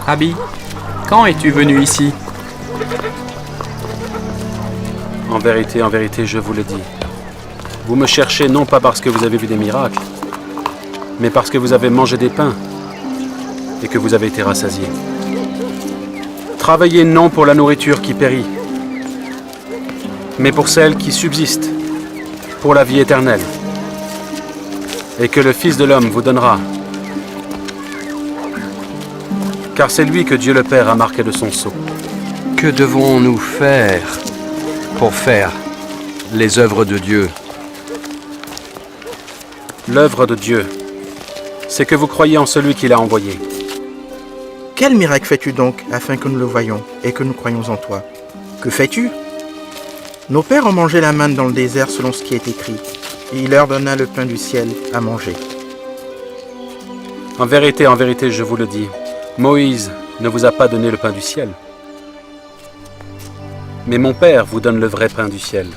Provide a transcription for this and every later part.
Rabbi, quand es-tu venu ici? En vérité, je vous le dis. Vous me cherchez non pas parce que vous avez vu des miracles, mais parce que vous avez mangé des pains et que vous avez été rassasiés. Travaillez non pour la nourriture qui périt, mais pour celle qui subsiste, pour la vie éternelle, et que le Fils de l'homme vous donnera. Car c'est lui que Dieu le Père a marqué de son sceau. Que devons-nous faire pour faire les œuvres de Dieu? L'œuvre de Dieu, c'est que vous croyez en celui qui l'a envoyé. Quel miracle fais-tu donc, afin que nous le voyions et que nous croyions en toi? Que fais-tu? Nos pères ont mangé la manne dans le désert selon ce qui est écrit, et il leur donna le pain du ciel à manger. En vérité, je vous le dis, Moïse ne vous a pas donné le pain du ciel. Mais mon Père vous donne le vrai pain du ciel.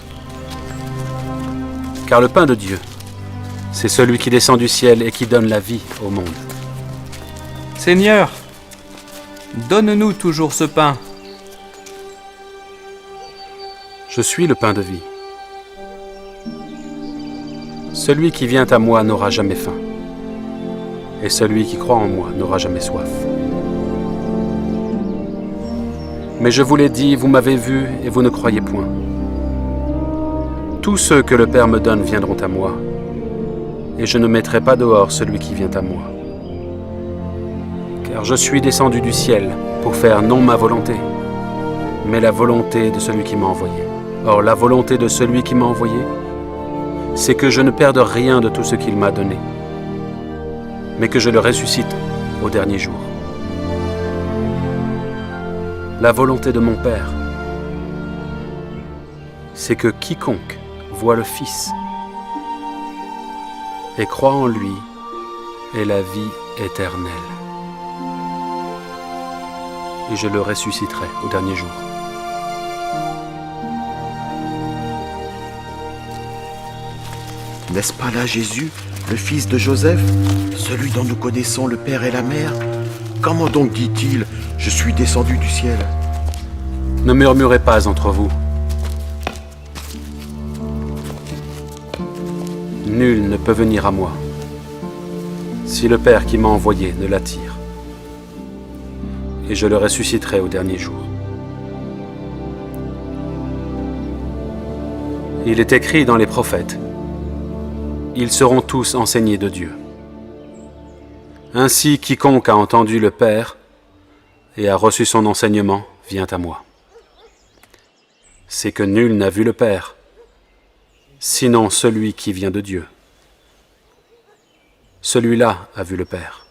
Car le pain de Dieu, c'est celui qui descend du ciel et qui donne la vie au monde. Seigneur, donne-nous toujours ce pain. Je suis le pain de vie. Celui qui vient à moi n'aura jamais faim, et celui qui croit en moi n'aura jamais soif. Mais je vous l'ai dit, vous m'avez vu et vous ne croyez point. Tous ceux que le Père me donne viendront à moi, et je ne mettrai pas dehors celui qui vient à moi. Car je suis descendu du ciel pour faire non ma volonté, mais la volonté de celui qui m'a envoyé. Or, la volonté de celui qui m'a envoyé, c'est que je ne perde rien de tout ce qu'il m'a donné, mais que je le ressuscite au dernier jour. La volonté de mon Père, c'est que quiconque voit le Fils et croit en lui ait la vie éternelle. Et je le ressusciterai au dernier jour. N'est-ce pas là Jésus, le fils de Joseph, celui dont nous connaissons le père et la mère? Comment donc dit-il « Je suis descendu du ciel » ? Ne murmurez pas entre vous. Nul ne peut venir à moi si le Père qui m'a envoyé ne l'attire. Et je le ressusciterai au dernier jour. Il est écrit dans les prophètes, ils seront tous enseignés de Dieu. Ainsi, quiconque a entendu le Père et a reçu son enseignement vient à moi. C'est que nul n'a vu le Père, sinon celui qui vient de Dieu. Celui-là a vu le Père.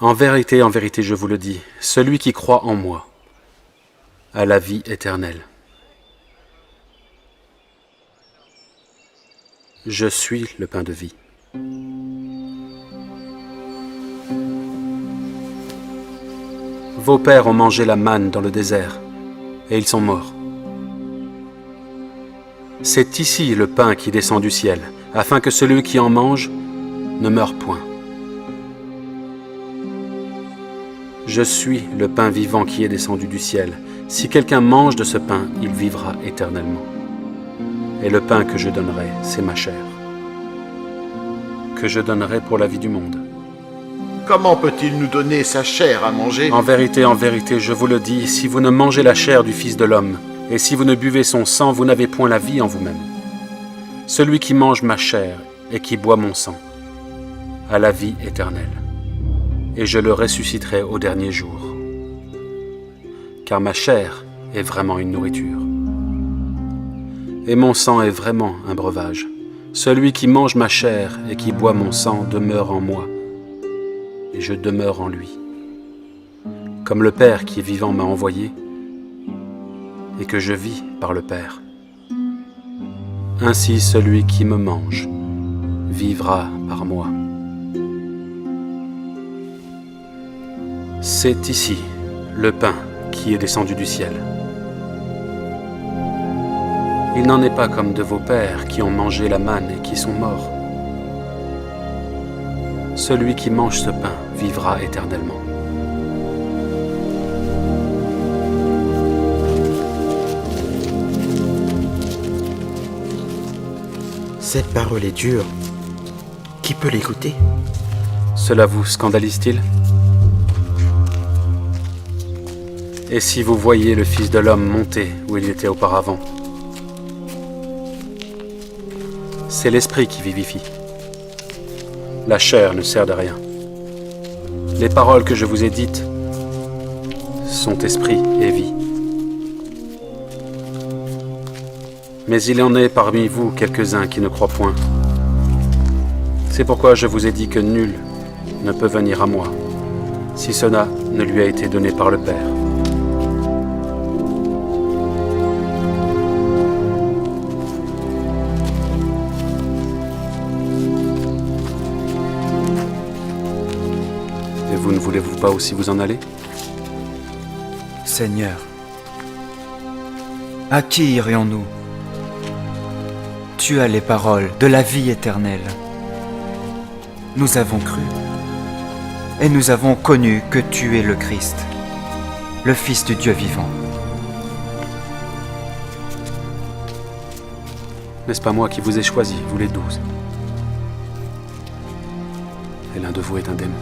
En vérité, je vous le dis, celui qui croit en moi a la vie éternelle. Je suis le pain de vie. Vos pères ont mangé la manne dans le désert, et ils sont morts. C'est ici le pain qui descend du ciel, afin que celui qui en mange ne meure point. Je suis le pain vivant qui est descendu du ciel. Si quelqu'un mange de ce pain, il vivra éternellement. Et le pain que je donnerai, c'est ma chair, que je donnerai pour la vie du monde. Comment peut-il nous donner sa chair à manger? En vérité, je vous le dis, si vous ne mangez la chair du Fils de l'homme, et si vous ne buvez son sang, vous n'avez point la vie en vous-même. Celui qui mange ma chair et qui boit mon sang a la vie éternelle, et je le ressusciterai au dernier jour. Car ma chair est vraiment une nourriture, et mon sang est vraiment un breuvage. Celui qui mange ma chair et qui boit mon sang demeure en moi, et je demeure en lui. Comme le Père qui est vivant m'a envoyé, et que je vis par le Père. Ainsi celui qui me mange vivra par moi. C'est ici le pain qui est descendu du ciel. Il n'en est pas comme de vos pères qui ont mangé la manne et qui sont morts. Celui qui mange ce pain vivra éternellement. Cette parole est dure. Qui peut l'écouter? Cela vous scandalise-t-il? Et si vous voyiez le Fils de l'homme monter où il était auparavant? C'est l'esprit qui vivifie. La chair ne sert de rien. Les paroles que je vous ai dites sont esprit et vie. Mais il en est parmi vous quelques-uns qui ne croient point. C'est pourquoi je vous ai dit que nul ne peut venir à moi, si cela ne lui a été donné par le Père. Et vous ne voulez-vous pas aussi vous en aller? Seigneur, à qui irions-nous? Tu as les paroles de la vie éternelle. Nous avons cru et nous avons connu que tu es le Christ, le Fils du Dieu vivant. N'est-ce pas moi qui vous ai choisi, vous les 12? Et l'un de vous est un démon.